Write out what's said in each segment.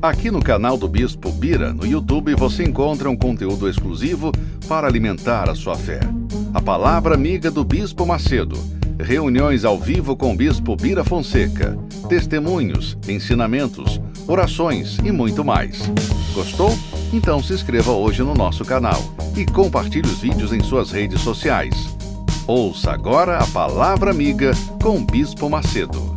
Aqui no canal do Bispo Bira, no YouTube, você encontra um conteúdo exclusivo para alimentar a sua fé. A Palavra Amiga do Bispo Macedo. Reuniões ao vivo com o Bispo Bira Fonseca. Testemunhos, ensinamentos, orações e muito mais. Gostou? Então se inscreva hoje no nosso canal e compartilhe os vídeos em suas redes sociais. Ouça agora a Palavra Amiga com o Bispo Macedo.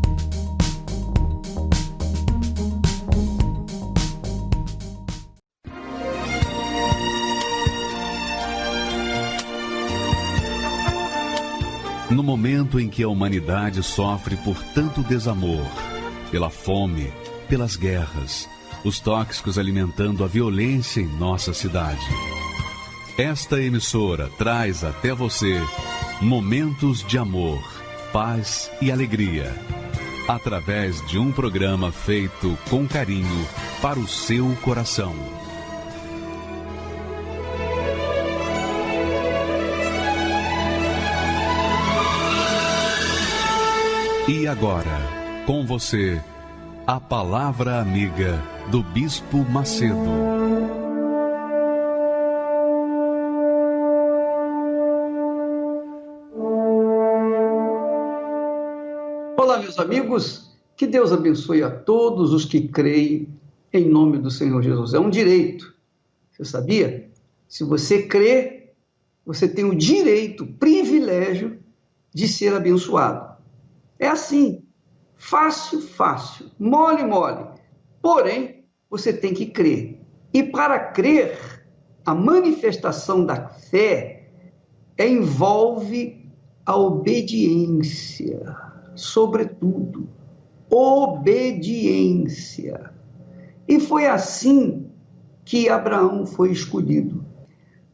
No momento em que a humanidade sofre por tanto desamor, pela fome, pelas guerras, os tóxicos alimentando a violência em nossa cidade, esta emissora traz até você momentos de amor, paz e alegria, através de um programa feito com carinho para o seu coração. E agora, com você, a Palavra Amiga do Bispo Macedo. Olá, meus amigos, que Deus abençoe a todos os que creem em nome do Senhor Jesus. É um direito, você sabia? Se você crê, você tem o direito, o privilégio de ser abençoado. É assim, fácil, fácil, mole, mole. Porém, você tem que crer. E para crer, a manifestação da fé envolve a obediência, sobretudo, obediência. E foi assim que Abraão foi escolhido.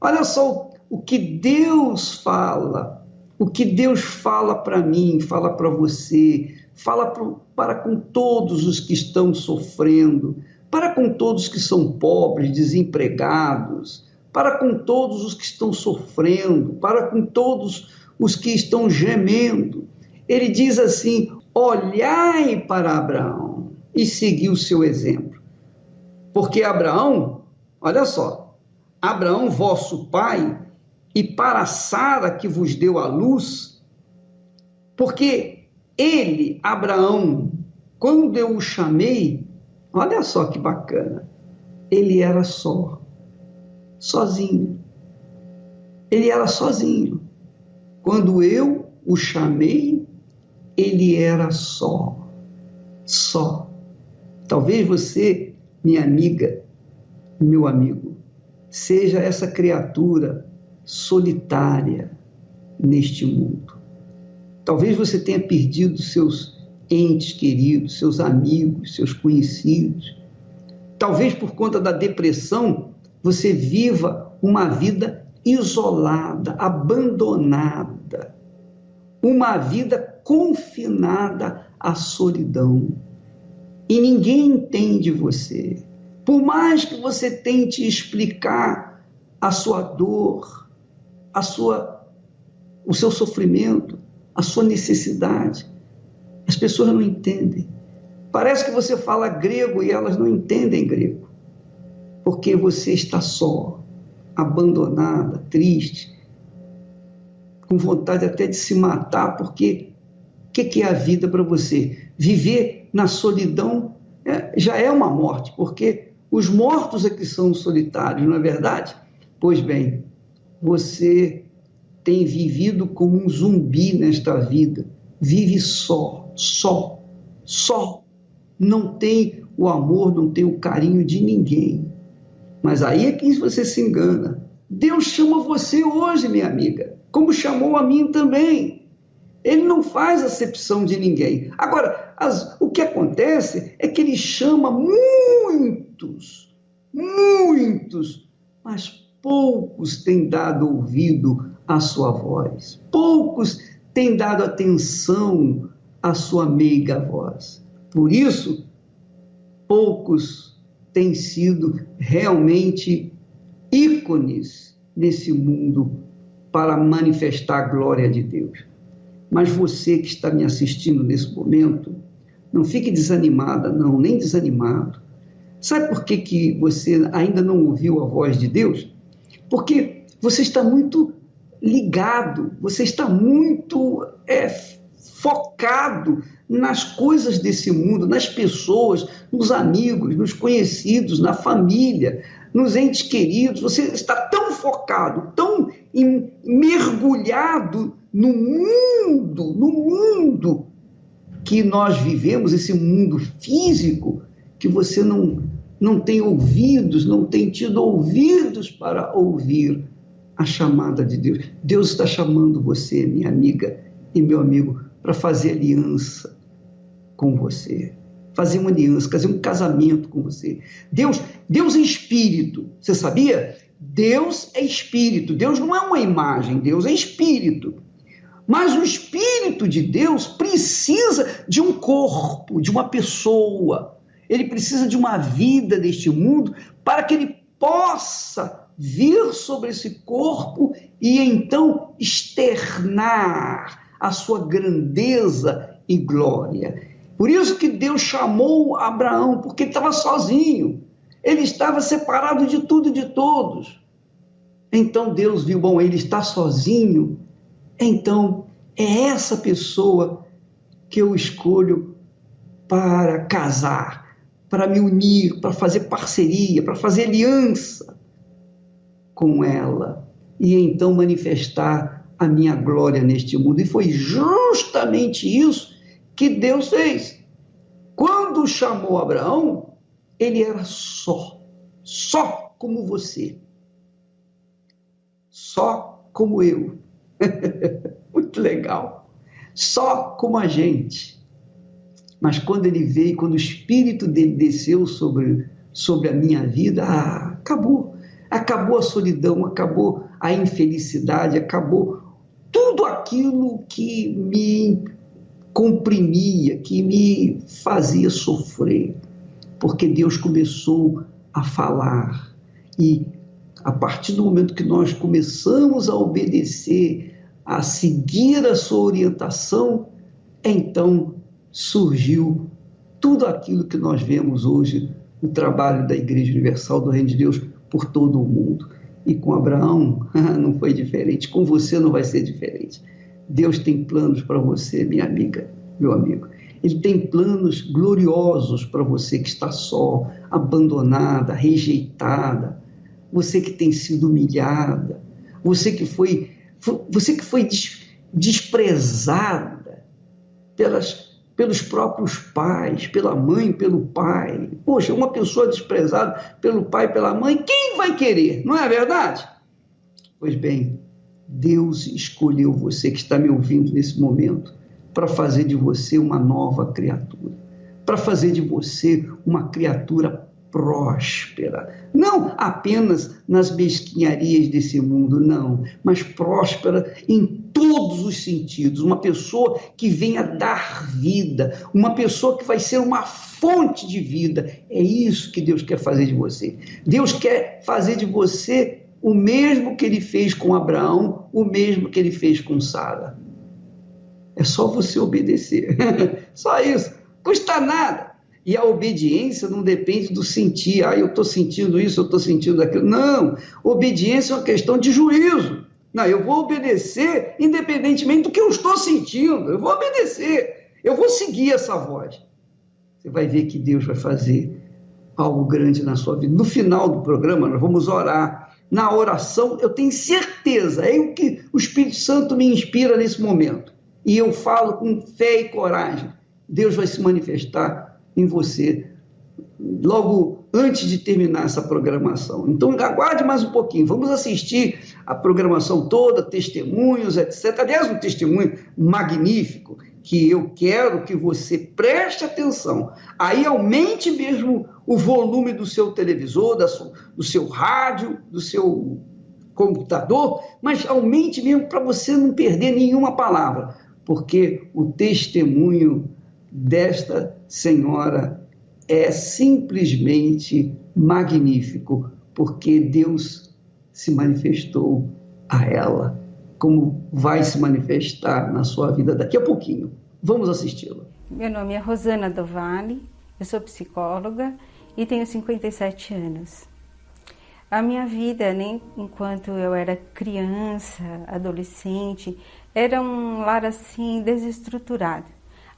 Olha só o que Deus fala. O que Deus fala para mim, fala para você, fala para com todos os que estão sofrendo, para com todos que são pobres, desempregados, para com todos os que estão sofrendo, para com todos os que estão gemendo. Ele diz assim: olhai para Abraão e segui o seu exemplo. Porque Abraão, olha só, Abraão, vosso pai, e para Sara que vos deu a luz, porque ele, Abraão, quando eu o chamei, olha só que bacana, ele era sozinho. Ele era sozinho. Quando eu o chamei, ele era só. Talvez você, minha amiga, meu amigo, seja essa criatura solitária neste mundo. Talvez você tenha perdido seus entes queridos, seus amigos, seus conhecidos. Talvez por conta da depressão você viva uma vida isolada, abandonada, uma vida confinada à solidão. E ninguém entende você. Por mais que você tente explicar a sua dor, o seu sofrimento, a sua necessidade, as pessoas não entendem. Parece que você fala grego e elas não entendem grego, porque você está só, abandonada, triste, com vontade até de se matar, porque o que é a vida para você? Viver na solidão já é uma morte, porque os mortos é que são solitários, não é verdade? Pois bem, você tem vivido como um zumbi nesta vida, vive só, não tem o amor, não tem o carinho de ninguém. Mas aí é que você se engana. Deus chama você hoje, minha amiga, como chamou a mim também. Ele não faz acepção de ninguém. Agora, o que acontece é que ele chama muitos, mas poucos têm dado ouvido à sua voz. Poucos têm dado atenção à sua meiga voz. Por isso, poucos têm sido realmente ícones nesse mundo para manifestar a glória de Deus. Mas você que está me assistindo nesse momento, não fique desanimada, não, nem desanimado. Sabe por que você ainda não ouviu a voz de Deus? Porque você está muito ligado, você está muito focado nas coisas desse mundo, nas pessoas, nos amigos, nos conhecidos, na família, nos entes queridos. Você está tão focado, tão mergulhado no mundo que nós vivemos, esse mundo físico, que você não tem ouvidos, não tem tido ouvidos para ouvir a chamada de Deus. Deus está chamando você, minha amiga e meu amigo, para fazer aliança com você, fazer uma aliança, fazer um casamento com você. Deus é espírito, você sabia? Deus é espírito, Deus não é uma imagem, Deus é espírito. Mas o Espírito de Deus precisa de um corpo, de uma pessoa. Ele precisa de uma vida neste mundo para que ele possa vir sobre esse corpo e então externar a sua grandeza e glória. Por isso que Deus chamou Abraão, porque ele estava sozinho. Ele estava separado de tudo e de todos. Então Deus viu, bom, ele está sozinho, então é essa pessoa que eu escolho para casar, para me unir, para fazer parceria, para fazer aliança com ela e então manifestar a minha glória neste mundo. E foi justamente isso que Deus fez. Quando chamou Abraão, ele era só como você, só como eu. Muito legal. Só como a gente. Mas quando ele veio, quando o Espírito dele desceu sobre a minha vida, acabou. Acabou a solidão, acabou a infelicidade, acabou tudo aquilo que me comprimia, que me fazia sofrer. Porque Deus começou a falar. E a partir do momento que nós começamos a obedecer, a seguir a sua orientação, então surgiu tudo aquilo que nós vemos hoje no trabalho da Igreja Universal do Reino de Deus por todo o mundo. E com Abraão não foi diferente, com você não vai ser diferente. Deus tem planos para você, minha amiga, meu amigo. Ele tem planos gloriosos para você que está só, abandonada, rejeitada, você que tem sido humilhada, você que foi desprezada pelos próprios pais, pela mãe, pelo pai. Poxa, uma pessoa desprezada pelo pai e pela mãe, quem vai querer? Não é verdade? Pois bem, Deus escolheu você que está me ouvindo nesse momento para fazer de você uma nova criatura, para fazer de você uma criatura próspera, não apenas nas mesquinharias desse mundo, não, mas próspera em todos os sentidos, uma pessoa que venha dar vida, uma pessoa que vai ser uma fonte de vida. É isso que Deus quer fazer de você. Deus quer fazer de você o mesmo que ele fez com Abraão, o mesmo que ele fez com Sara. É só você obedecer, só isso, custa nada. E a obediência não depende do sentir, eu estou sentindo isso, eu estou sentindo aquilo. Não, obediência é uma questão de juízo. Não, eu vou obedecer independentemente do que eu estou sentindo, eu vou obedecer, eu vou seguir essa voz. Você vai ver que Deus vai fazer algo grande na sua vida. No final do programa, nós vamos orar. Na oração, eu tenho certeza, é o que o Espírito Santo me inspira nesse momento. E eu falo com fé e coragem. Deus vai se manifestar em você logo antes de terminar essa programação. Então, aguarde mais um pouquinho. Vamos assistir a programação toda, testemunhos, etc. Aliás, um testemunho magnífico que eu quero que você preste atenção. Aí aumente mesmo o volume do seu televisor, do seu rádio, do seu computador, mas aumente mesmo para você não perder nenhuma palavra, porque o testemunho desta senhora é simplesmente magnífico, porque Deus se manifestou a ela, como vai se manifestar na sua vida daqui a pouquinho. Vamos assisti-la. Meu nome é Rosana do Vale, eu sou psicóloga e tenho 57 anos. A minha vida, né, enquanto eu era criança, adolescente, era um lar assim desestruturado.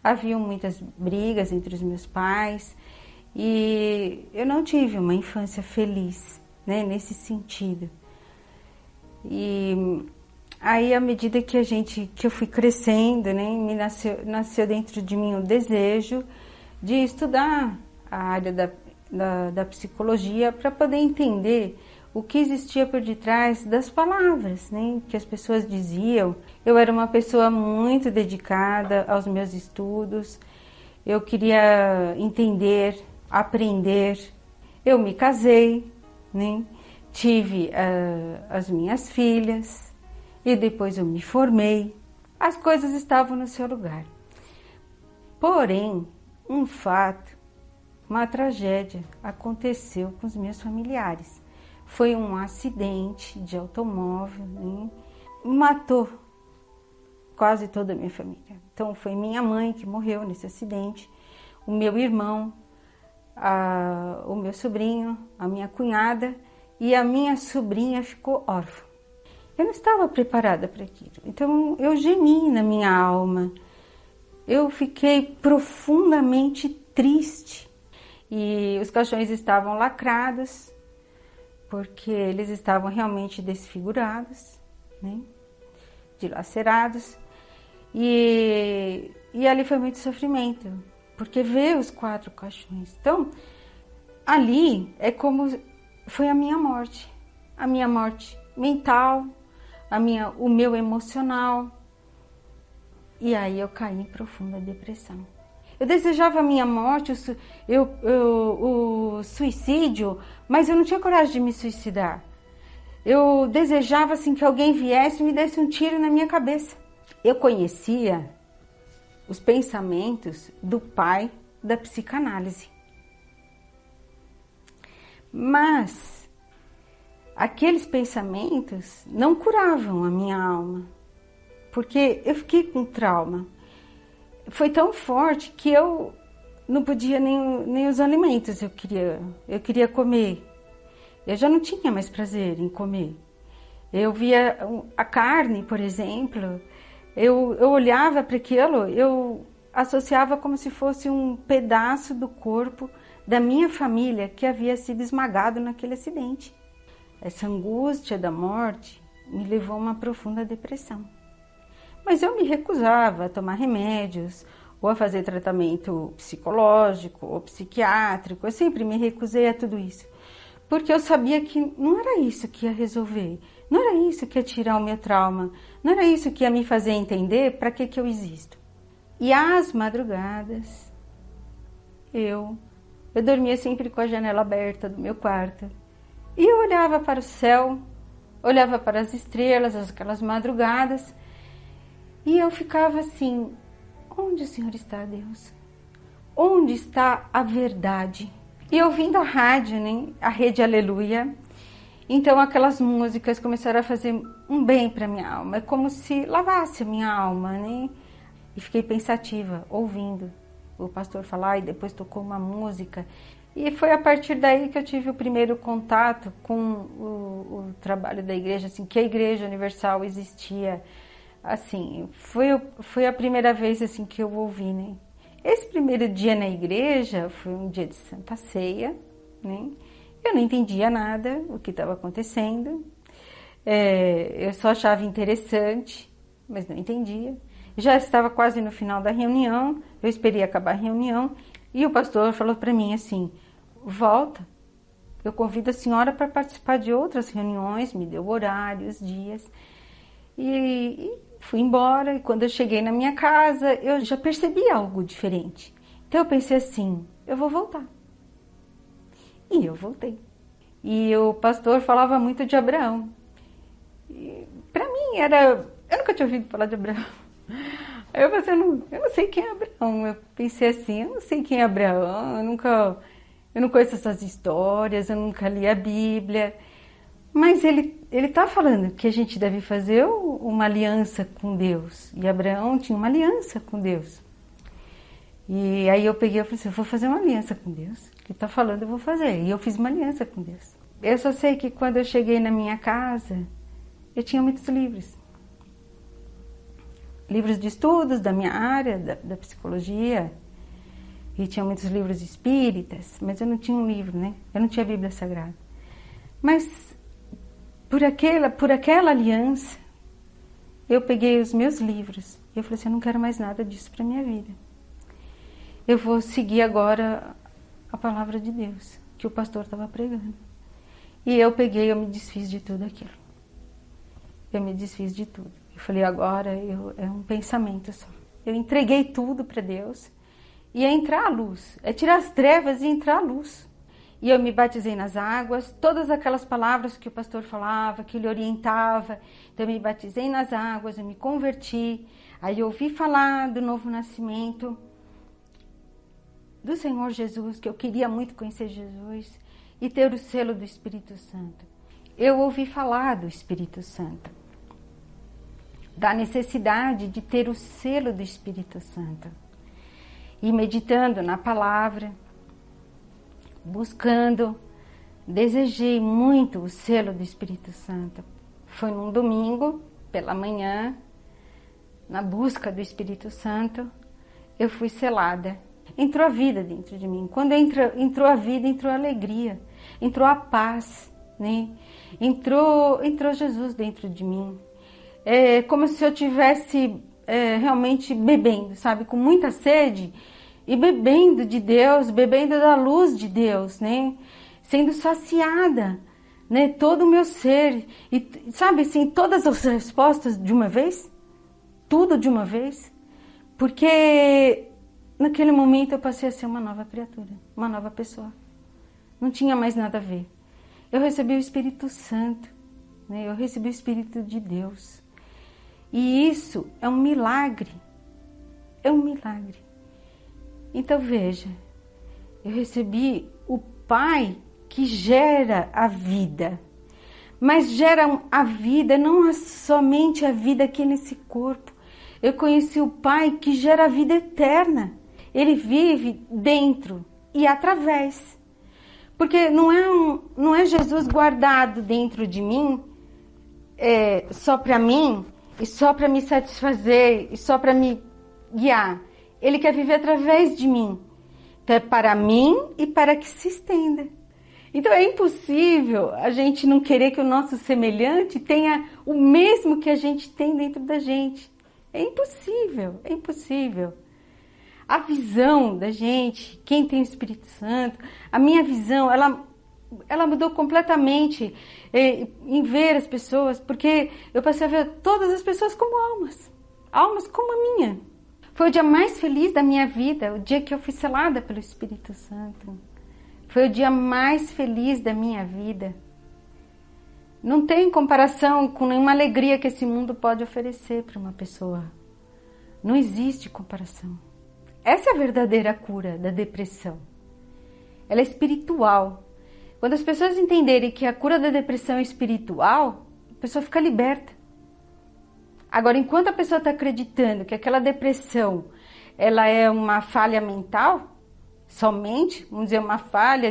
Havia muitas brigas entre os meus pais e eu não tive uma infância feliz, né, nesse sentido. E aí, à medida que eu fui crescendo, né, nasceu dentro de mim o desejo de estudar a área da psicologia para poder entender o que existia por detrás das palavras, né, que as pessoas diziam. Eu era uma pessoa muito dedicada aos meus estudos, eu queria entender, aprender. Eu me casei, né, tive as minhas filhas e depois eu me formei. As coisas estavam no seu lugar. Porém, um fato, uma tragédia aconteceu com os meus familiares. Foi um acidente de automóvel, né? Matou quase toda a minha família. Então foi minha mãe que morreu nesse acidente, o meu irmão, o meu sobrinho, a minha cunhada e a minha sobrinha ficou órfã. Eu não estava preparada para aquilo, então eu gemi na minha alma. Eu fiquei profundamente triste e os caixões estavam lacrados porque eles estavam realmente desfigurados, né, dilacerados e ali foi muito sofrimento, porque ver os 4 caixões. Então, ali é como foi a minha morte mental, o meu emocional. E aí eu caí em profunda depressão. Eu desejava a minha morte, o suicídio, mas eu não tinha coragem de me suicidar. Eu desejava assim que alguém viesse e me desse um tiro na minha cabeça. Eu conhecia os pensamentos do pai da psicanálise. Mas aqueles pensamentos não curavam a minha alma, porque eu fiquei com trauma. Foi tão forte que eu não podia nem os alimentos, eu queria comer. Eu já não tinha mais prazer em comer. Eu via a carne, por exemplo, eu olhava para aquilo, eu associava como se fosse um pedaço do corpo da minha família que havia sido esmagado naquele acidente. Essa angústia da morte me levou a uma profunda depressão. Mas eu me recusava a tomar remédios ou a fazer tratamento psicológico ou psiquiátrico. Eu sempre me recusei a tudo isso, porque eu sabia que não era isso que ia resolver, não era isso que ia tirar o meu trauma, não era isso que ia me fazer entender para que eu existo. E às madrugadas, eu dormia sempre com a janela aberta do meu quarto. E eu olhava para o céu, olhava para as estrelas, aquelas madrugadas, e eu ficava assim, onde o Senhor está, Deus? Onde está a verdade? E ouvindo a rádio, né, a Rede Aleluia, então aquelas músicas começaram a fazer um bem para minha alma, é como se lavasse a minha alma, né? E fiquei pensativa, ouvindo o pastor falar, e depois tocou uma música. E foi a partir daí que eu tive o primeiro contato com o trabalho da igreja, assim, que a Igreja Universal existia. Assim, foi a primeira vez assim que eu ouvi, né? Esse primeiro dia na igreja foi um dia de Santa Ceia, né? Eu não entendia nada o que estava acontecendo. Eu só achava interessante, mas não entendia. Já estava quase no final da reunião, eu esperei acabar a reunião e o pastor falou para mim assim, volta, eu convido a senhora para participar de outras reuniões, me deu horários, dias, e fui embora. E quando eu cheguei na minha casa, eu já percebi algo diferente. Então eu pensei assim, eu vou voltar. E eu voltei. E o pastor falava muito de Abraão. Para mim eu nunca tinha ouvido falar de Abraão. Aí eu pensei, eu não sei quem é Abraão. Eu pensei assim, eu não sei quem é Abraão, eu não conheço essas histórias, eu nunca li a Bíblia. Mas ele está falando que a gente deve fazer uma aliança com Deus. E Abraão tinha uma aliança com Deus. E aí eu peguei e falei assim, eu vou fazer uma aliança com Deus. O que está falando eu vou fazer. E eu fiz uma aliança com Deus. Eu só sei que quando eu cheguei na minha casa, eu tinha muitos livros. Livros de estudos da minha área, da psicologia. E tinha muitos livros espíritas, mas eu não tinha um livro, né? Eu não tinha a Bíblia Sagrada. Mas por aquela aliança, eu peguei os meus livros. E eu falei assim, eu não quero mais nada disso para minha vida. Eu vou seguir agora a palavra de Deus, que o pastor estava pregando. E eu me desfiz de tudo aquilo. Eu me desfiz de tudo. Eu falei, agora é um pensamento só. Eu entreguei tudo para Deus. E é entrar a luz, é tirar as trevas e entrar a luz. E eu me batizei nas águas, todas aquelas palavras que o pastor falava, que ele orientava. Então eu me batizei nas águas, eu me converti. Aí eu ouvi falar do novo nascimento, do Senhor Jesus, que eu queria muito conhecer Jesus e ter o selo do Espírito Santo. Eu ouvi falar do Espírito Santo, da necessidade de ter o selo do Espírito Santo. E meditando na palavra, buscando, desejei muito o selo do Espírito Santo. Foi num domingo, pela manhã, na busca do Espírito Santo, eu fui selada. Entrou a vida dentro de mim. Quando entrou a vida, entrou a alegria, entrou a paz, né? Entrou Jesus dentro de mim. É como se eu estivesse realmente bebendo, sabe? Com muita sede. E bebendo de Deus, bebendo da luz de Deus, né? Sendo saciada, né? Todo o meu ser. E, sabe assim, todas as respostas de uma vez? Tudo de uma vez? Porque naquele momento eu passei a ser uma nova criatura, uma nova pessoa. Não tinha mais nada a ver. Eu recebi o Espírito Santo, né? Eu recebi o Espírito de Deus. E isso é um milagre. É um milagre. Então veja, eu recebi o Pai que gera a vida, mas gera a vida, não somente a vida aqui nesse corpo. Eu conheci o Pai que gera a vida eterna. Ele vive dentro e através. Porque não é Jesus guardado dentro de mim, só para mim, e só para me satisfazer, e só para me guiar. Ele quer viver através de mim. Então é para mim e para que se estenda. Então é impossível a gente não querer que o nosso semelhante tenha o mesmo que a gente tem dentro da gente. É impossível, é impossível. A visão da gente, quem tem o Espírito Santo, a minha visão, ela mudou completamente em ver as pessoas, porque eu passei a ver todas as pessoas como almas como a minha. Foi o dia mais feliz da minha vida, o dia que eu fui selada pelo Espírito Santo. Foi o dia mais feliz da minha vida. Não tem comparação com nenhuma alegria que esse mundo pode oferecer para uma pessoa. Não existe comparação. Essa é a verdadeira cura da depressão. Ela é espiritual. Quando as pessoas entenderem que a cura da depressão é espiritual, a pessoa fica liberta. Agora, enquanto a pessoa está acreditando que aquela depressão ela é uma falha mental, somente, vamos dizer, uma falha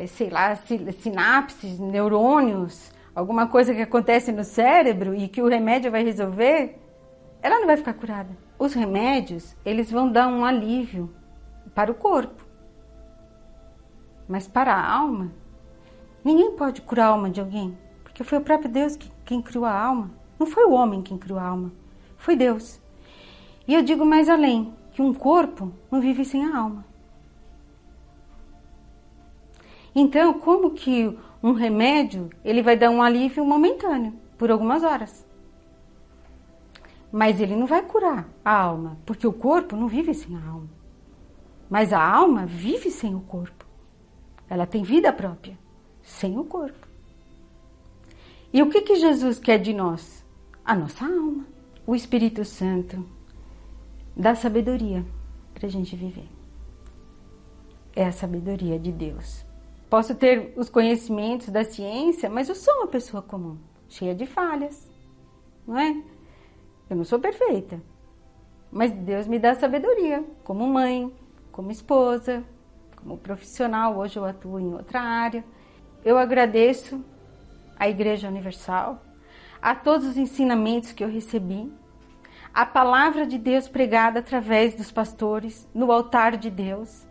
sei lá, sinapses, neurônios, alguma coisa que acontece no cérebro e que o remédio vai resolver, ela não vai ficar curada. Os remédios, eles vão dar um alívio para o corpo. Mas para a alma, ninguém pode curar a alma de alguém. Porque foi o próprio Deus quem criou a alma. Não foi o homem quem criou a alma. Foi Deus. E eu digo mais além, que um corpo não vive sem a alma. Então, como que um remédio, ele vai dar um alívio momentâneo, por algumas horas. Mas ele não vai curar a alma, porque o corpo não vive sem a alma. Mas a alma vive sem o corpo. Ela tem vida própria, sem o corpo. E o que Jesus quer de nós? A nossa alma. O Espírito Santo dá sabedoria para a gente viver. É a sabedoria de Deus. Posso ter os conhecimentos da ciência, mas eu sou uma pessoa comum, cheia de falhas, não é? Eu não sou perfeita. Mas Deus me dá sabedoria, como mãe, como esposa, como profissional. Hoje eu atuo em outra área. Eu agradeço à Igreja Universal, a todos os ensinamentos que eu recebi, a palavra de Deus pregada através dos pastores no altar de Deus,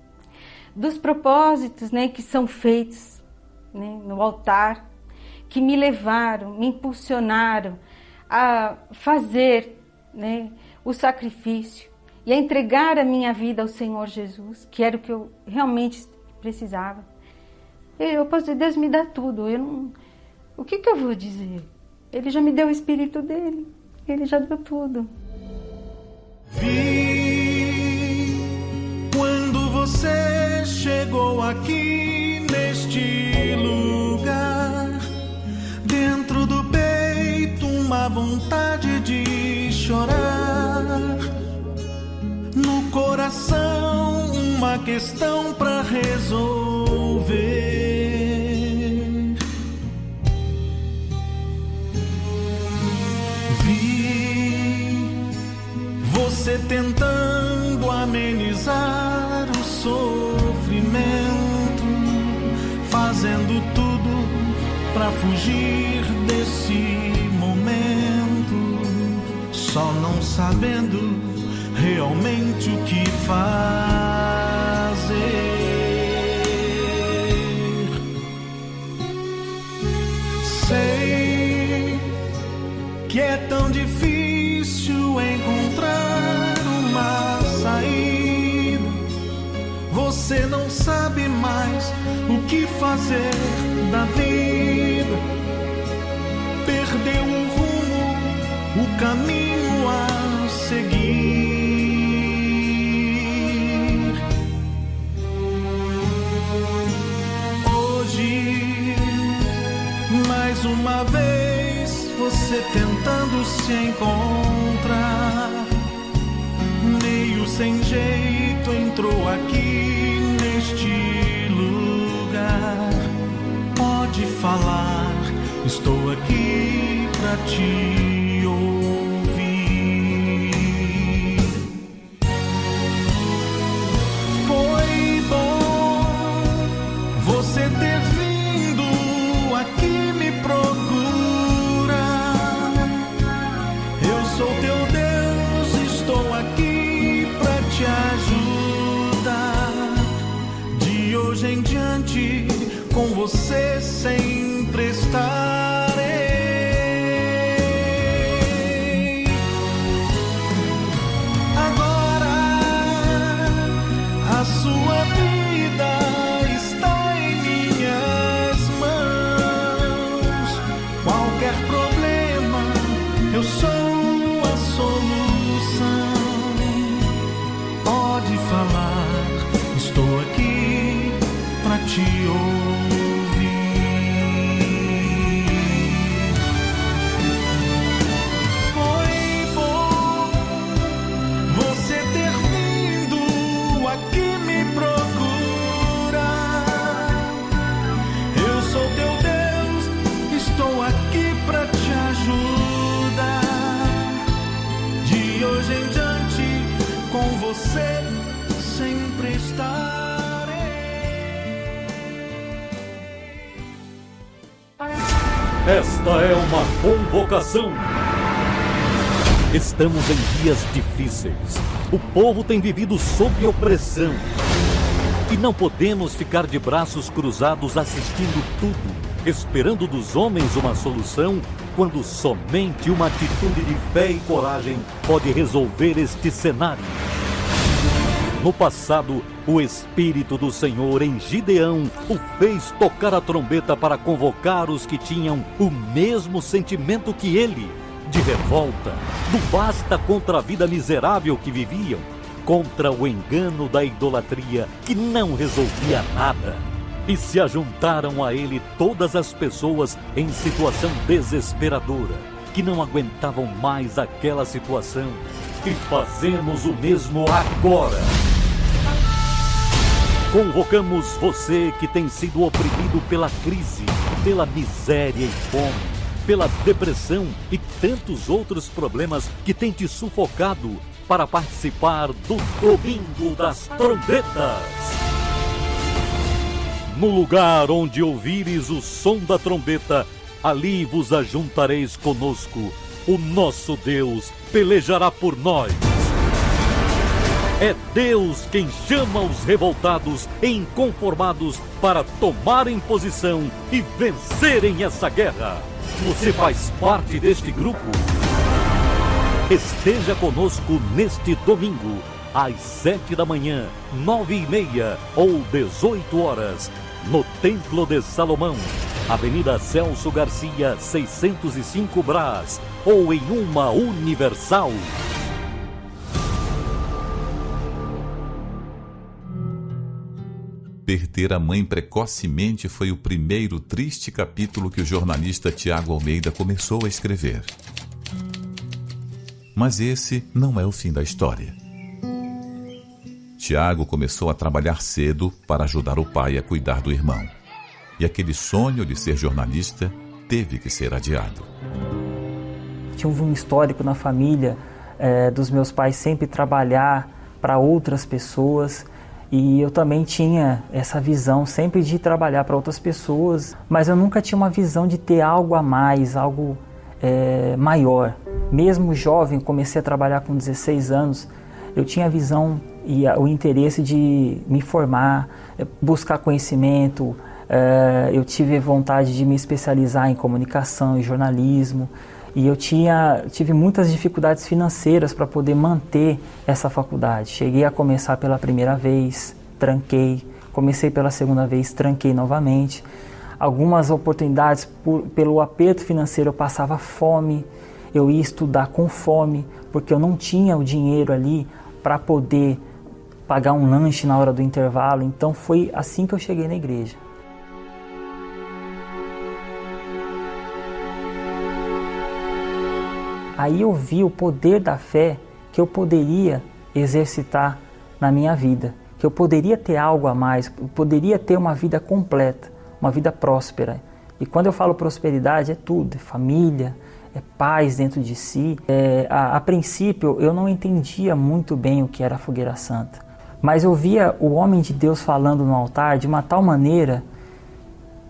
dos propósitos, né, que são feitos, né, no altar, que me levaram, me impulsionaram a fazer, né, o sacrifício e a entregar a minha vida ao Senhor Jesus, que era o que eu realmente precisava. Deus me dá tudo. O que eu vou dizer? Ele já me deu o Espírito dele. Ele já deu tudo. Vi quando você chegou aqui neste lugar, dentro do peito uma vontade de chorar, no coração uma questão pra resolver. Você tentando amenizar o sofrimento, fazendo tudo pra fugir desse momento, só não sabendo realmente o que fazer. Sei que é tão difícil encontrar uma saída. Você não sabe mais o que fazer da vida. Perdeu o rumo, o caminho a seguir. Hoje, mais uma vez, você tentando se encontrar, meio sem jeito entrou aqui neste lugar. Pode falar, estou aqui pra te ouvir. Foi bom você ter vindo aqui me procurar. Eu sou teu Deus, estou aqui pra te ajudar. De hoje em diante, com você sempre estarei. Agora a sua vida está em minhas mãos. Qualquer problema, eu sou a solução. Pode falar, estou aqui pra te ouvir. Foi bom você ter vindo aqui me procurar. Eu sou teu Deus, estou aqui pra te ajudar. De hoje em diante, com você sempre estarei. Esta é uma convocação. Estamos em dias difíceis. O povo tem vivido sob opressão. E não podemos ficar de braços cruzados assistindo tudo, esperando dos homens uma solução, quando somente uma atitude de fé e coragem pode resolver este cenário. No passado, o Espírito do Senhor em Gideão o fez tocar a trombeta para convocar os que tinham o mesmo sentimento que ele, de revolta, do basta contra a vida miserável que viviam, contra o engano da idolatria que não resolvia nada. E se ajuntaram a ele todas as pessoas em situação desesperadora, que não aguentavam mais aquela situação. E fazemos o mesmo agora. Convocamos você que tem sido oprimido pela crise, pela miséria e fome, pela depressão e tantos outros problemas que têm te sufocado, para participar do Domingo das Trombetas. No lugar onde ouvires o som da trombeta, ali vos ajuntareis conosco. O nosso Deus pelejará por nós. É Deus quem chama os revoltados e inconformados para tomarem posição e vencerem essa guerra. Você faz parte deste grupo? Esteja conosco neste domingo, às 7 da manhã, 9h30 ou 18 horas, no Templo de Salomão, Avenida Celso Garcia, 605 Brás, ou em uma Universal. Perder a mãe precocemente foi o primeiro triste capítulo que o jornalista Tiago Almeida começou a escrever. Mas esse não é o fim da história. Tiago começou a trabalhar cedo para ajudar o pai a cuidar do irmão. E aquele sonho de ser jornalista teve que ser adiado. Tinha um histórico na família dos meus pais sempre trabalhar para outras pessoas. E eu também tinha essa visão sempre de trabalhar para outras pessoas, mas eu nunca tinha uma visão de ter algo a mais, algo maior. Mesmo jovem, comecei a trabalhar com 16 anos, eu tinha a visão e o interesse de me formar, buscar conhecimento. Eu tive vontade de me especializar em comunicação e jornalismo. E eu tive muitas dificuldades financeiras para poder manter essa faculdade. Cheguei a começar pela primeira vez, tranquei. Comecei pela segunda vez, tranquei novamente. Algumas oportunidades, pelo aperto financeiro, eu passava fome. Eu ia estudar com fome, porque eu não tinha o dinheiro ali para poder pagar um lanche na hora do intervalo. Então foi assim que eu cheguei na igreja. Aí eu vi o poder da fé que eu poderia exercitar na minha vida, que eu poderia ter algo a mais, eu poderia ter uma vida completa, uma vida próspera. E quando eu falo prosperidade, é tudo, é família, é paz dentro de si. A princípio, eu não entendia muito bem o que era a fogueira santa, mas eu via o homem de Deus falando no altar de uma tal maneira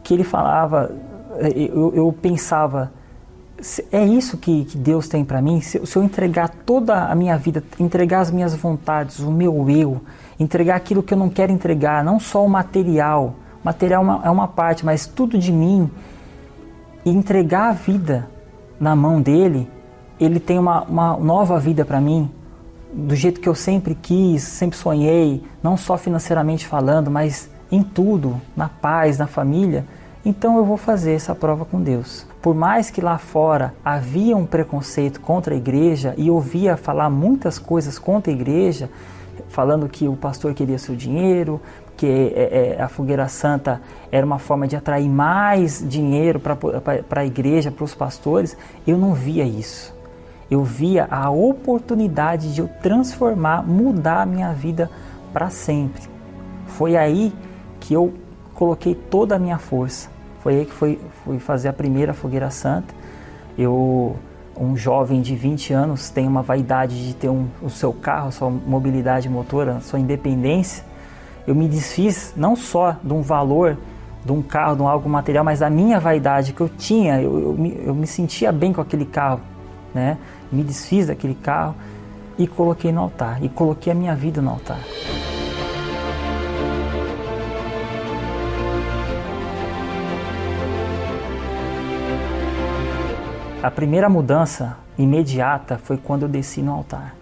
que ele falava, eu pensava, é isso que Deus tem para mim? Se eu entregar toda a minha vida, entregar as minhas vontades, o meu eu, entregar aquilo que eu não quero entregar, não só o material. O material é uma parte, mas tudo de mim, e entregar a vida na mão dele, ele tem uma nova vida para mim, do jeito que eu sempre quis, sempre sonhei, não só financeiramente falando, mas em tudo, na paz, na família. Então eu vou fazer essa prova com Deus. Por mais que lá fora havia um preconceito contra a igreja e ouvia falar muitas coisas contra a igreja, falando que o pastor queria seu dinheiro, que a fogueira santa era uma forma de atrair mais dinheiro para a igreja, para os pastores, eu não via isso. Eu via a oportunidade de eu transformar, mudar a minha vida para sempre. Foi aí que eu coloquei toda a minha força. Foi aí que fui fazer a primeira fogueira santa. Um jovem de 20 anos, tem uma vaidade de ter o seu carro, a sua mobilidade motora, a sua independência. Eu me desfiz não só de um valor, de um carro, de algo material, mas da minha vaidade que eu tinha. Eu me sentia bem com aquele carro, né? Me desfiz daquele carro e coloquei no altar. E coloquei a minha vida no altar. A primeira mudança imediata foi quando eu desci no altar.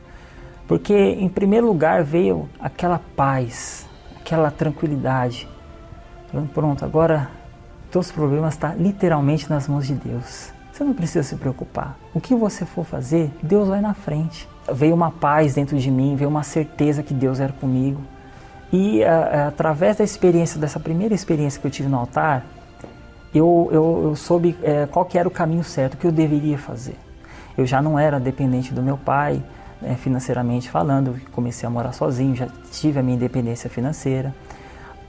Porque, em primeiro lugar, veio aquela paz, aquela tranquilidade. Falando, pronto, agora teus problemas estão literalmente nas mãos de Deus. Você não precisa se preocupar. O que você for fazer, Deus vai na frente. Veio uma paz dentro de mim, veio uma certeza que Deus era comigo. E através da experiência, dessa primeira experiência que eu tive no altar, eu soube qual que era o caminho certo, o que eu deveria fazer. Eu já não era dependente do meu pai, financeiramente falando, eu comecei a morar sozinho, já tive a minha independência financeira.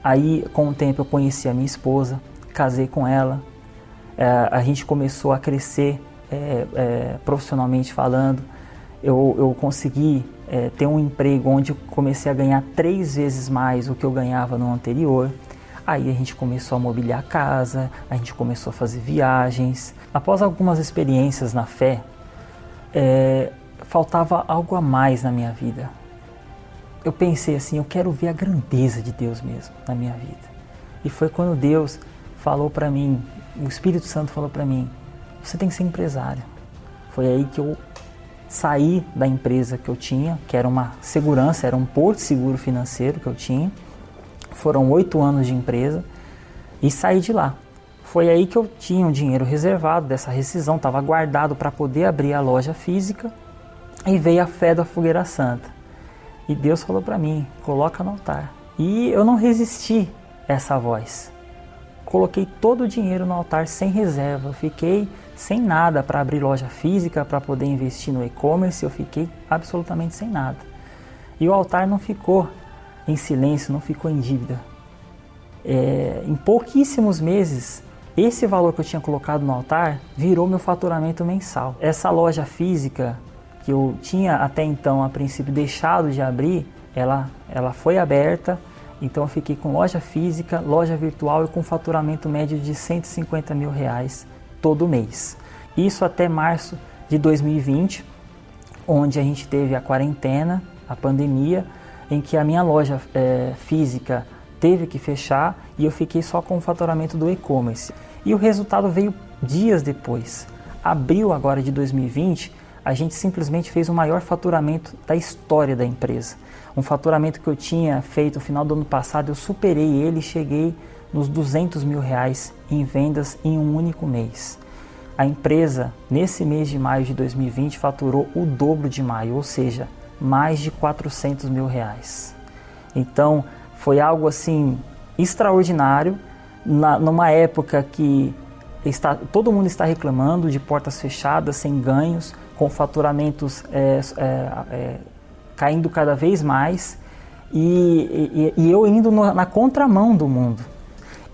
Aí, com o tempo, eu conheci a minha esposa, casei com ela, a gente começou a crescer profissionalmente falando. Eu consegui ter um emprego onde eu comecei a ganhar 3 vezes mais o que eu ganhava no anterior. Aí a gente começou a mobiliar a casa, a gente começou a fazer viagens. Após algumas experiências na fé, faltava algo a mais na minha vida. Eu pensei assim, eu quero ver a grandeza de Deus mesmo na minha vida. E foi quando Deus falou para mim, o Espírito Santo falou para mim, você tem que ser empresário. Foi aí que eu saí da empresa que eu tinha, que era uma segurança, era um porto seguro financeiro que eu tinha. Foram 8 anos de empresa e saí de lá. Foi aí que eu tinha um dinheiro reservado dessa rescisão, estava guardado para poder abrir a loja física, e veio a fé da Fogueira Santa. E Deus falou para mim, coloca no altar. E eu não resisti a essa voz. Coloquei todo o dinheiro no altar sem reserva, eu fiquei sem nada para abrir loja física, para poder investir no e-commerce, eu fiquei absolutamente sem nada. E o altar não ficou em silêncio, não ficou em dívida. Em pouquíssimos meses, esse valor que eu tinha colocado no altar virou meu faturamento mensal. Essa loja física que eu tinha até então, a princípio, deixado de abrir, ela foi aberta, então eu fiquei com loja física, loja virtual e com faturamento médio de R$150 mil todo mês. Isso até março de 2020, onde a gente teve a quarentena, a pandemia, em que a minha loja física teve que fechar e eu fiquei só com o faturamento do e-commerce. E o resultado veio dias depois. Abril agora de 2020, a gente simplesmente fez o maior faturamento da história da empresa. Um faturamento que eu tinha feito no final do ano passado, eu superei ele e cheguei nos R$200 mil em vendas em um único mês. A empresa, nesse mês de maio de 2020, faturou o dobro de maio, ou seja, mais de R$400 mil. Então, foi algo assim extraordinário, numa época que todo mundo está reclamando de portas fechadas, sem ganhos, com faturamentos caindo cada vez mais e eu indo na contramão do mundo.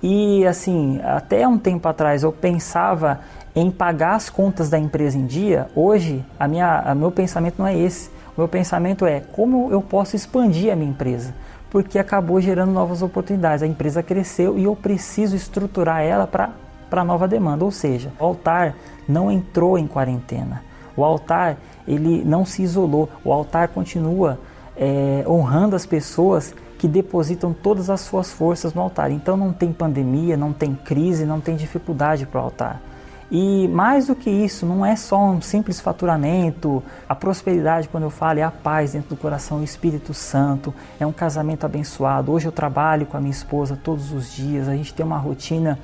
E assim, até um tempo atrás eu pensava em pagar as contas da empresa em dia. Hoje, meu pensamento não é esse. O meu pensamento é como eu posso expandir a minha empresa, porque acabou gerando novas oportunidades. A empresa cresceu e eu preciso estruturar ela para nova demanda. Ou seja, o altar não entrou em quarentena. O altar, ele não se isolou. O altar continua honrando as pessoas que depositam todas as suas forças no altar. Então não tem pandemia, não tem crise, não tem dificuldade para o altar. E mais do que isso, não é só um simples faturamento. A prosperidade, quando eu falo, é a paz dentro do coração, o Espírito Santo, é um casamento abençoado. Hoje eu trabalho com a minha esposa todos os dias, a gente tem uma rotina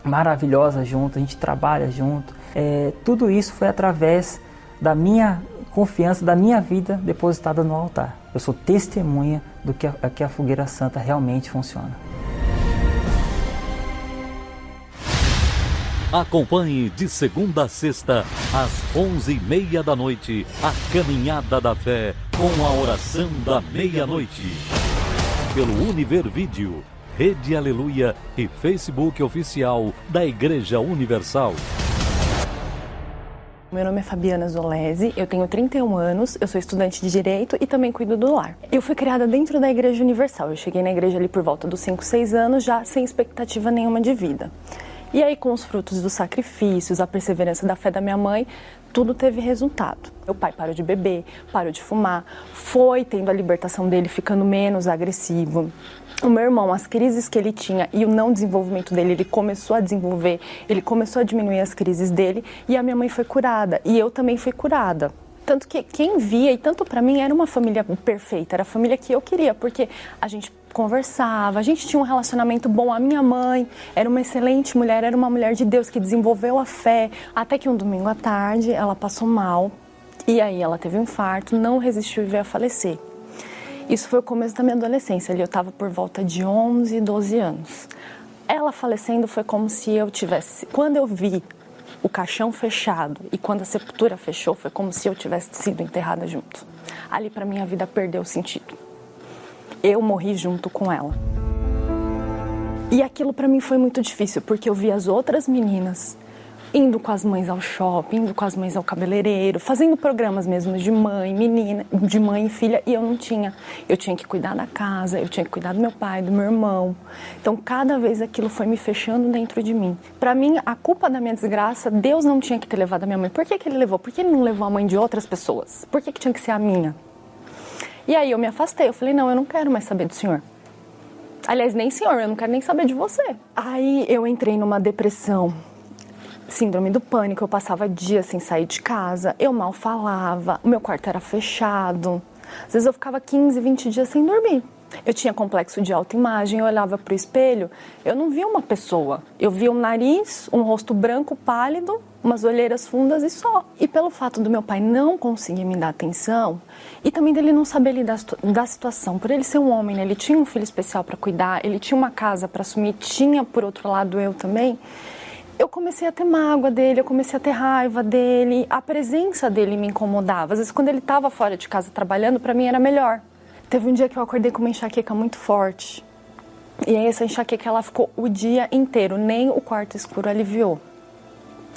maravilhosa junto, a gente trabalha junto. Tudo isso foi através da minha confiança, da minha vida depositada no altar. Eu sou testemunha do que a Fogueira Santa realmente funciona. Acompanhe de segunda a sexta, às 11h30 da noite, a Caminhada da Fé com a oração da meia-noite. Pelo Univer Vídeo, Rede Aleluia e Facebook oficial da Igreja Universal. Meu nome é Fabiana Zolese, eu tenho 31 anos, eu sou estudante de Direito e também cuido do lar. Eu fui criada dentro da Igreja Universal, eu cheguei na igreja ali por volta dos 5, 6 anos, já sem expectativa nenhuma de vida. E aí, com os frutos dos sacrifícios, a perseverança da fé da minha mãe, tudo teve resultado. Meu pai parou de beber, parou de fumar, foi tendo a libertação dele, ficando menos agressivo. O meu irmão, as crises que ele tinha e o não desenvolvimento dele, ele começou a desenvolver, ele começou a diminuir as crises dele e a minha mãe foi curada e eu também fui curada. Tanto que quem via, e tanto para mim, era uma família perfeita, era a família que eu queria, porque a gente conversava, a gente tinha um relacionamento bom. A minha mãe era uma excelente mulher, era uma mulher de Deus que desenvolveu a fé, até que um domingo à tarde ela passou mal e aí ela teve um infarto, não resistiu e veio a falecer. Isso foi o começo da minha adolescência, ali eu estava por volta de 11, 12 anos. Ela falecendo foi como se eu tivesse, quando eu vi o caixão fechado e quando a sepultura fechou, foi como se eu tivesse sido enterrada junto. Ali para mim a vida perdeu o sentido. Eu morri junto com ela. E aquilo para mim foi muito difícil, porque eu vi as outras meninas indo com as mães ao shopping, indo com as mães ao cabeleireiro, fazendo programas mesmo de mãe, menina, de mãe e filha, e eu não tinha. Eu tinha que cuidar da casa, eu tinha que cuidar do meu pai, do meu irmão. Então, cada vez aquilo foi me fechando dentro de mim. Para mim, a culpa da minha desgraça, Deus não tinha que ter levado a minha mãe. Por que ele levou? Por que ele não levou a mãe de outras pessoas? Por que tinha que ser a minha? E aí eu me afastei, eu falei, não, eu não quero mais saber do senhor. Aliás, nem senhor, eu não quero nem saber de você. Aí eu entrei numa depressão, síndrome do pânico, eu passava dias sem sair de casa, eu mal falava, o meu quarto era fechado. Às vezes eu ficava 15, 20 dias sem dormir. Eu tinha complexo de autoimagem, eu olhava para o espelho, eu não via uma pessoa. Eu via um nariz, um rosto branco pálido, umas olheiras fundas e só. E pelo fato do meu pai não conseguir me dar atenção, e também dele não saber lidar da situação, por ele ser um homem, né? Ele tinha um filho especial para cuidar, ele tinha uma casa para assumir, tinha por outro lado eu também. Eu comecei a ter mágoa dele, eu comecei a ter raiva dele, a presença dele me incomodava. Às vezes quando ele estava fora de casa trabalhando, para mim era melhor. Teve um dia que eu acordei com uma enxaqueca muito forte. E aí essa enxaqueca ela ficou o dia inteiro, nem o quarto escuro aliviou.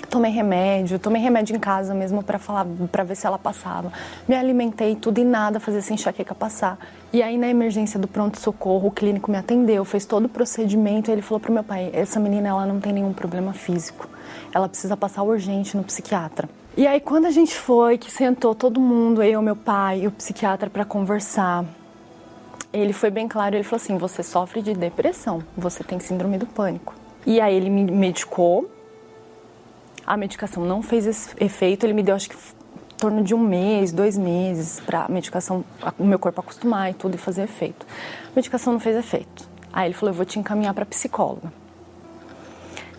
Tomei remédio em casa mesmo para ver se ela passava. Me alimentei tudo e nada fazia essa enxaqueca passar. E aí na emergência do pronto-socorro, o clínico me atendeu, fez todo o procedimento e ele falou pro meu pai, essa menina ela não tem nenhum problema físico. Ela precisa passar urgente no psiquiatra. E aí quando a gente foi, que sentou todo mundo, eu, meu pai e o psiquiatra para conversar, ele foi bem claro, ele falou assim, você sofre de depressão, você tem síndrome do pânico. E aí ele me medicou, a medicação não fez efeito, ele me deu acho que em torno de 1 mês, 2 meses para a medicação, o meu corpo acostumar e tudo e fazer efeito. A medicação não fez efeito. Aí ele falou, eu vou te encaminhar para psicóloga.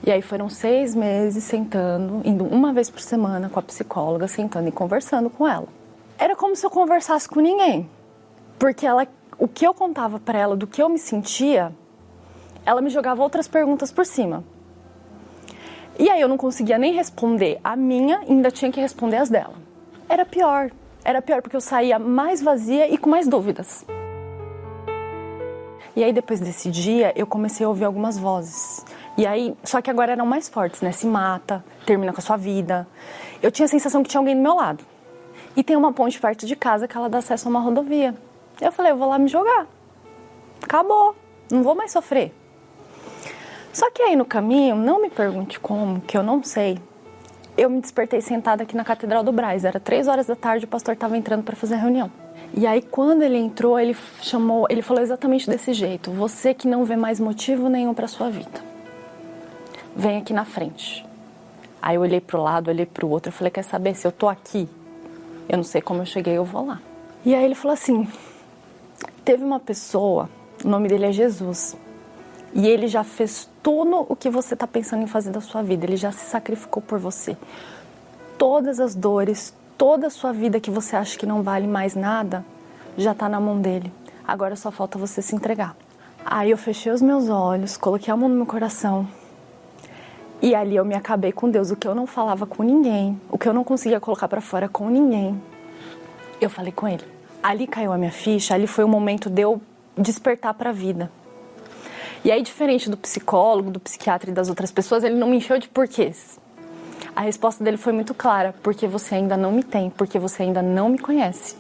E aí foram 6 meses sentando, indo uma vez por semana com a psicóloga, sentando e conversando com ela. Era como se eu conversasse com ninguém, porque o que eu contava para ela, do que eu me sentia, ela me jogava outras perguntas por cima. E aí eu não conseguia nem responder a minha, ainda tinha que responder as dela. Era pior porque eu saía mais vazia e com mais dúvidas. E aí depois desse dia eu comecei a ouvir algumas vozes. E aí, só que agora eram mais fortes, né? Se mata, termina com a sua vida. Eu tinha a sensação que tinha alguém do meu lado. E tem uma ponte perto de casa que ela dá acesso a uma rodovia. Eu falei, eu vou lá me jogar. Acabou, não vou mais sofrer. Só que aí no caminho, não me pergunte como, que eu não sei. Eu me despertei sentada aqui na Catedral do Brás. Era 3 horas da tarde, o pastor estava entrando para fazer a reunião. E aí quando ele entrou, ele falou exatamente desse jeito. Você que não vê mais motivo nenhum para sua vida, vem aqui na frente. Aí eu olhei pro lado, olhei pro outro, eu falei, quer saber, se eu tô aqui, eu não sei como eu cheguei, eu vou lá. E aí ele falou assim, teve uma pessoa, o nome dele é Jesus, e ele já fez tudo o que você está pensando em fazer da sua vida, ele já se sacrificou por você. Todas as dores, toda a sua vida que você acha que não vale mais nada, já está na mão dele. Agora só falta você se entregar. Aí eu fechei os meus olhos, coloquei a mão no meu coração, e ali eu me acabei com Deus, o que eu não falava com ninguém, o que eu não conseguia colocar para fora com ninguém, eu falei com ele. Ali caiu a minha ficha, ali foi o momento de eu despertar para a vida. E aí, diferente do psicólogo, do psiquiatra e das outras pessoas, ele não me encheu de porquês. A resposta dele foi muito clara, porque você ainda não me tem, porque você ainda não me conhece.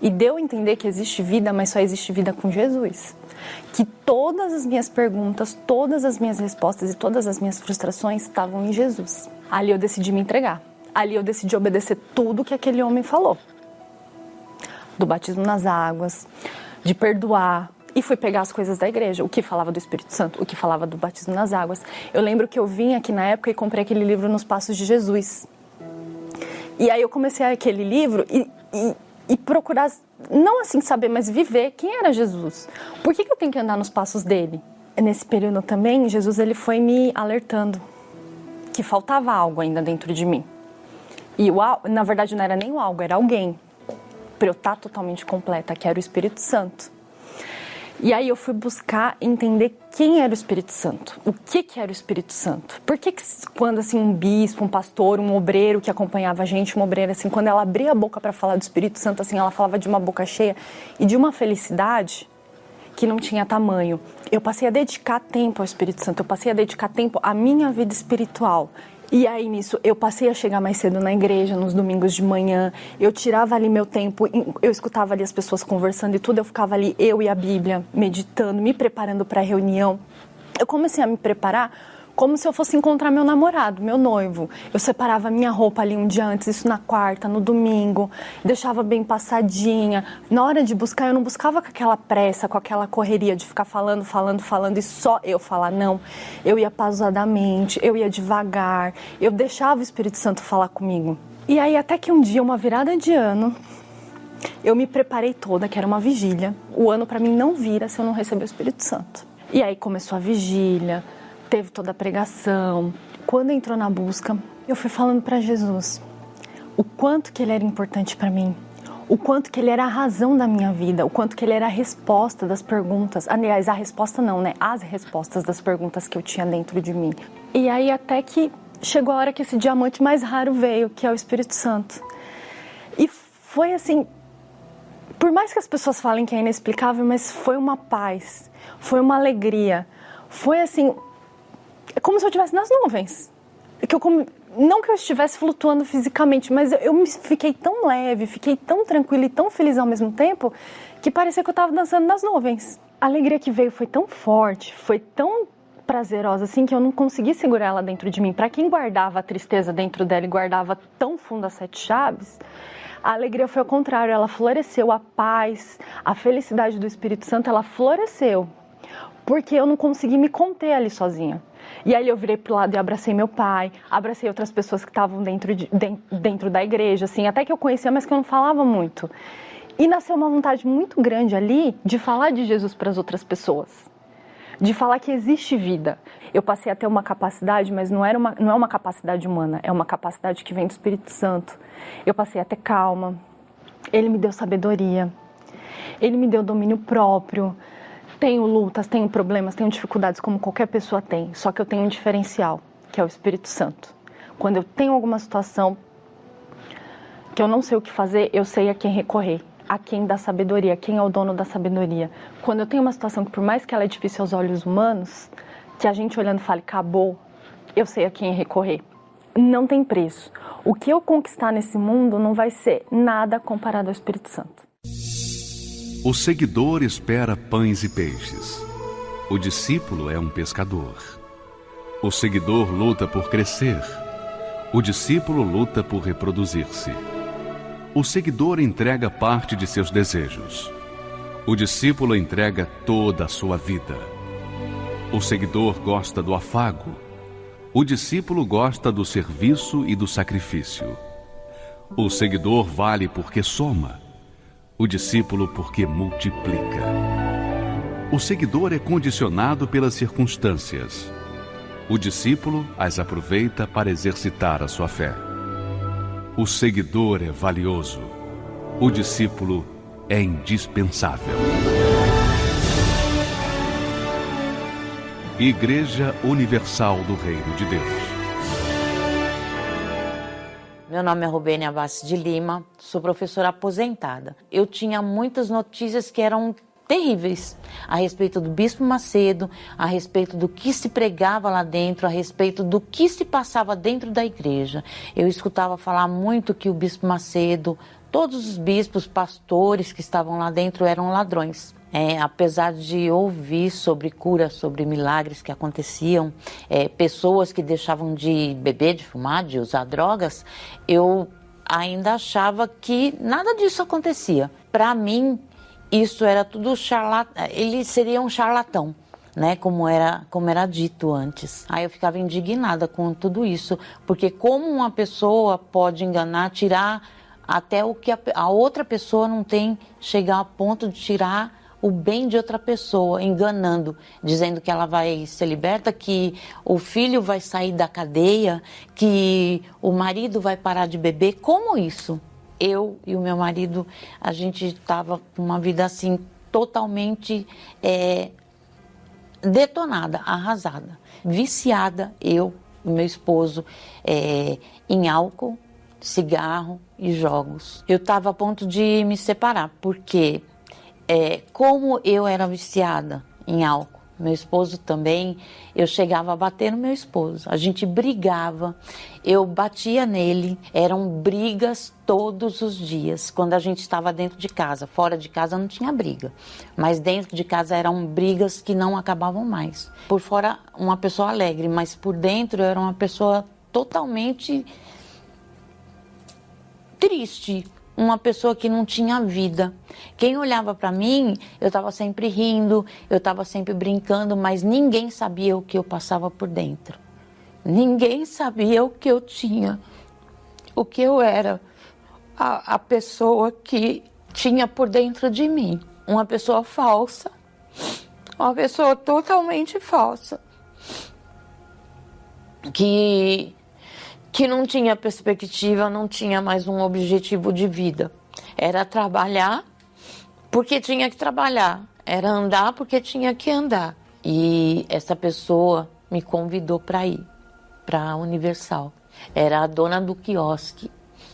E deu a entender que existe vida, mas só existe vida com Jesus. Que todas as minhas perguntas, todas as minhas respostas e todas as minhas frustrações estavam em Jesus. Ali eu decidi me entregar. Ali eu decidi obedecer tudo que aquele homem falou. Do batismo nas águas, de perdoar. E fui pegar as coisas da igreja, o que falava do Espírito Santo, o que falava do batismo nas águas. Eu lembro que eu vim aqui na época e comprei aquele livro Nos Passos de Jesus. E aí eu comecei a ler aquele livro e procurar, não assim saber, mas viver quem era Jesus. Por que eu tenho que andar nos passos dele? Nesse período também, Jesus ele foi me alertando que faltava algo ainda dentro de mim. E na verdade não era nem o algo, era alguém. Para eu estar totalmente completa, que era o Espírito Santo. E aí eu fui buscar entender quem era o Espírito Santo, o que era o Espírito Santo. Por que quando assim um bispo, um pastor, um obreiro que acompanhava a gente, uma obreira assim, quando ela abria a boca para falar do Espírito Santo, assim, ela falava de uma boca cheia e de uma felicidade que não tinha tamanho. Eu passei a dedicar tempo ao Espírito Santo, eu passei a dedicar tempo à minha vida espiritual. E aí nisso eu passei a chegar mais cedo na igreja, nos domingos de manhã, eu tirava ali meu tempo, eu escutava ali as pessoas conversando e tudo, eu ficava ali, eu e a Bíblia, meditando, me preparando para a reunião. Eu comecei a me preparar como se eu fosse encontrar meu namorado, meu noivo. Eu separava a minha roupa ali um dia antes, isso na quarta, no domingo, deixava bem passadinha. Na hora de buscar, eu não buscava com aquela pressa, com aquela correria de ficar falando e só eu falar, não. Eu ia pausadamente, eu ia devagar, eu deixava o Espírito Santo falar comigo. E aí até que um dia, uma virada de ano, eu me preparei toda, que era uma vigília. O ano para mim não vira se eu não receber o Espírito Santo. E aí começou a vigília, teve toda a pregação. Quando entrou na busca, eu fui falando para Jesus o quanto que Ele era importante para mim, o quanto que Ele era a razão da minha vida, o quanto que Ele era a resposta das perguntas. Aliás, a resposta não, né? As respostas das perguntas que eu tinha dentro de mim. E aí até que chegou a hora que esse diamante mais raro veio, que é o Espírito Santo. E foi assim, por mais que as pessoas falem que é inexplicável, mas foi uma paz, foi uma alegria, foi assim, é como se eu estivesse nas nuvens. Não que eu estivesse flutuando fisicamente, mas eu fiquei tão leve, fiquei tão tranquila e tão feliz ao mesmo tempo, que parecia que eu estava dançando nas nuvens. A alegria que veio foi tão forte, foi tão prazerosa assim, que eu não consegui segurar ela dentro de mim. Para quem guardava a tristeza dentro dela e guardava tão fundo as 7 chaves, a alegria foi ao contrário, ela floresceu, a paz, a felicidade do Espírito Santo, ela floresceu, porque eu não consegui me conter ali sozinha. E aí eu virei pro lado e abracei meu pai, abracei outras pessoas que estavam dentro da igreja, assim, até que eu conhecia, mas que eu não falava muito. E nasceu uma vontade muito grande ali de falar de Jesus para as outras pessoas, de falar que existe vida. Eu passei a ter uma capacidade, mas não é uma capacidade humana, é uma capacidade que vem do Espírito Santo. Eu passei a ter calma, Ele me deu sabedoria, Ele me deu domínio próprio. Tenho lutas, tenho problemas, tenho dificuldades como qualquer pessoa tem, só que eu tenho um diferencial, que é o Espírito Santo. Quando eu tenho alguma situação que eu não sei o que fazer, eu sei a quem recorrer, a quem dá sabedoria, quem é o dono da sabedoria. Quando eu tenho uma situação que, por mais que ela é difícil aos olhos humanos, que a gente olhando fale, acabou, eu sei a quem recorrer. Não tem preço. O que eu conquistar nesse mundo não vai ser nada comparado ao Espírito Santo. O seguidor espera pães e peixes. O discípulo é um pescador. O seguidor luta por crescer. O discípulo luta por reproduzir-se. O seguidor entrega parte de seus desejos. O discípulo entrega toda a sua vida. O seguidor gosta do afago. O discípulo gosta do serviço e do sacrifício. O seguidor vale porque soma. O discípulo porque multiplica. O seguidor é condicionado pelas circunstâncias. O discípulo as aproveita para exercitar a sua fé. O seguidor é valioso. O discípulo é indispensável. Igreja Universal do Reino de Deus. Meu nome é Rubênia Bassi de Lima, sou professora aposentada. Eu tinha muitas notícias que eram terríveis a respeito do Bispo Macedo, a respeito do que se pregava lá dentro, a respeito do que se passava dentro da igreja. Eu escutava falar muito que o Bispo Macedo, todos os bispos, pastores que estavam lá dentro eram ladrões. Apesar de ouvir sobre cura, sobre milagres que aconteciam, pessoas que deixavam de beber, de fumar, de usar drogas, eu ainda achava que nada disso acontecia. Para mim, isso era tudo charlatão, ele seria um charlatão, né? Como era dito antes. Aí eu ficava indignada com tudo isso, porque como uma pessoa pode enganar, tirar até o que a outra pessoa não tem, chegar a ponto de tirar o bem de outra pessoa, enganando, dizendo que ela vai ser liberta, que o filho vai sair da cadeia, que o marido vai parar de beber. Como isso? Eu e o meu marido, a gente estava com uma vida assim, totalmente detonada, arrasada, viciada, eu e meu esposo, em álcool, cigarro e jogos. Eu estava a ponto de me separar, porque como eu era viciada em álcool, Meu esposo também, eu chegava a bater no meu esposo. A gente brigava, eu batia nele, eram brigas todos os dias. Quando a gente estava dentro de casa, fora de casa não tinha briga. Mas dentro de casa eram brigas que não acabavam mais. Por fora, uma pessoa alegre, mas por dentro eu era uma pessoa totalmente triste. Uma pessoa que não tinha vida. Quem olhava para mim, eu estava sempre rindo, eu estava sempre brincando, mas ninguém sabia o que eu passava por dentro. Ninguém sabia o que eu tinha, o que eu era, a pessoa que tinha por dentro de mim. Uma pessoa falsa, uma pessoa totalmente falsa, que não tinha perspectiva, não tinha mais um objetivo de vida. Era trabalhar porque tinha que trabalhar, era andar porque tinha que andar. E essa pessoa me convidou para ir para a Universal. Era a dona do quiosque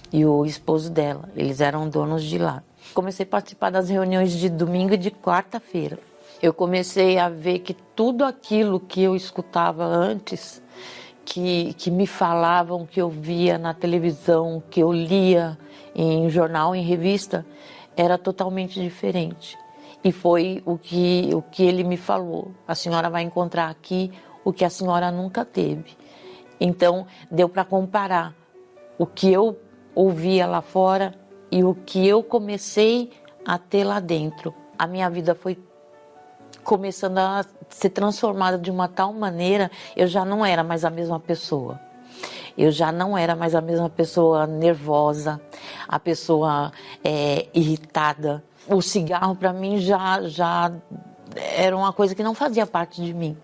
e o esposo dela, eles eram donos de lá. Comecei a participar das reuniões de domingo e de quarta-feira. Eu comecei a ver que tudo aquilo que eu escutava antes, que me falavam, que eu via na televisão, que eu lia em jornal, em revista, era totalmente diferente. E foi o que ele me falou. A senhora vai encontrar aqui o que a senhora nunca teve. Então, deu para comparar o que eu ouvia lá fora e o que eu comecei a ter lá dentro. A minha vida foi começando a ser transformada de uma tal maneira, eu já não era mais a mesma pessoa. Eu já não era mais a mesma pessoa nervosa, a pessoa irritada. O cigarro para mim já era uma coisa que não fazia parte de mim.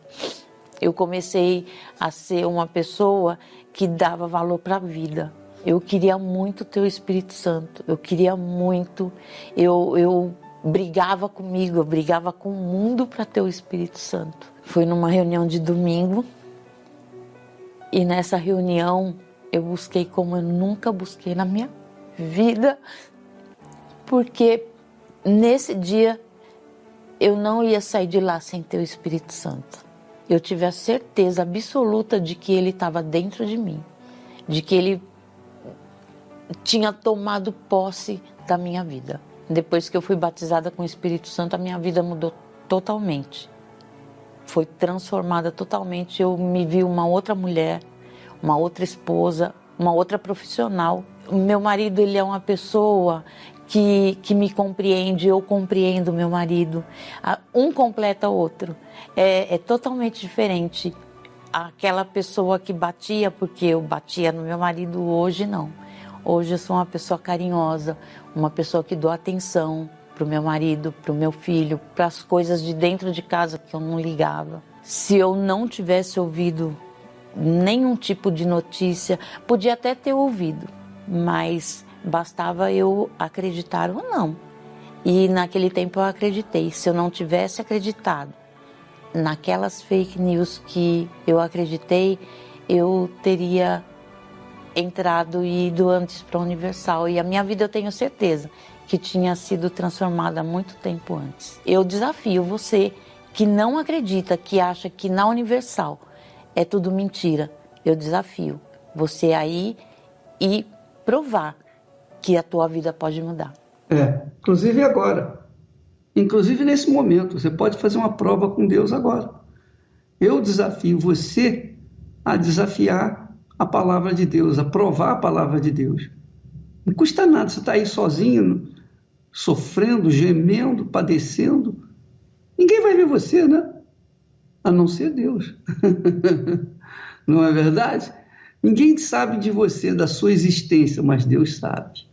Eu comecei a ser uma pessoa que dava valor para a vida. Eu queria muito ter o Espírito Santo, eu queria muito, eu brigava comigo, eu brigava com o mundo para ter o Espírito Santo. Foi numa reunião de domingo e nessa reunião eu busquei como eu nunca busquei na minha vida, porque nesse dia eu não ia sair de lá sem ter o Espírito Santo. Eu tive a certeza absoluta de que ele estava dentro de mim, de que ele tinha tomado posse da minha vida. Depois que eu fui batizada com o Espírito Santo, a minha vida mudou totalmente. Foi transformada totalmente. Eu me vi uma outra mulher, uma outra esposa, uma outra profissional. O meu marido, ele é uma pessoa que me compreende, eu compreendo o meu marido. Um completa o outro. É totalmente diferente. Aquela pessoa que batia, porque eu batia no meu marido, hoje não. Hoje eu sou uma pessoa carinhosa, uma pessoa que dou atenção para o meu marido, para o meu filho, para as coisas de dentro de casa que eu não ligava. Se eu não tivesse ouvido nenhum tipo de notícia, podia até ter ouvido, mas bastava eu acreditar ou não. E naquele tempo eu acreditei. Se eu não tivesse acreditado naquelas fake news que eu acreditei, eu teria entrado e ido antes para a Universal. E a minha vida eu tenho certeza que tinha sido transformada há muito tempo antes. Eu desafio você que não acredita, que acha que na Universal é tudo mentira. Eu desafio você aí e provar que a tua vida pode mudar. Inclusive agora. Inclusive nesse momento. Você pode fazer uma prova com Deus agora. Eu desafio você a desafiar a palavra de Deus, a provar a palavra de Deus. Não custa nada, você está aí sozinho, sofrendo, gemendo, padecendo. Ninguém vai ver você, né? A não ser Deus. Não é verdade? Ninguém sabe de você, da sua existência, mas Deus sabe.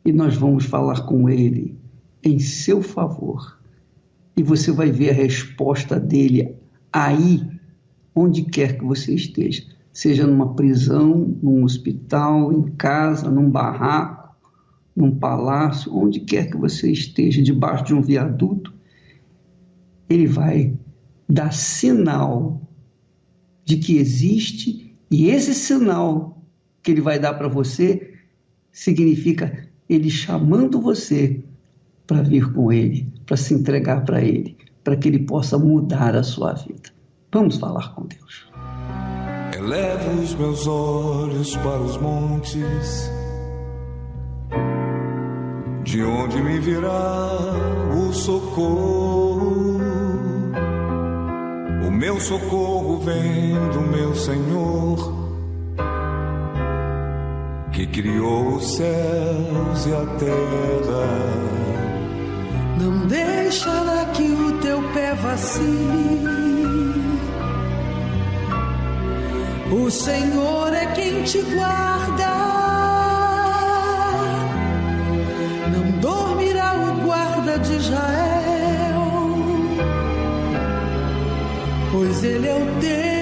E nós vamos falar com Ele em seu favor. E você vai ver a resposta dele aí, onde quer que você esteja. Seja numa prisão, num hospital, em casa, num barraco, num palácio, onde quer que você esteja, debaixo de um viaduto, ele vai dar sinal de que existe, e esse sinal que ele vai dar para você significa ele chamando você para vir com ele, para se entregar para ele, para que Ele possa mudar a sua vida. Vamos falar com Deus. Elevo os meus olhos para os montes, de onde me virá o socorro? O meu socorro vem do meu Senhor, que criou os céus e a terra. Não deixará que o teu pé vacile. O Senhor é quem te guarda. Não dormirá o guarda de Israel, pois Ele é o teu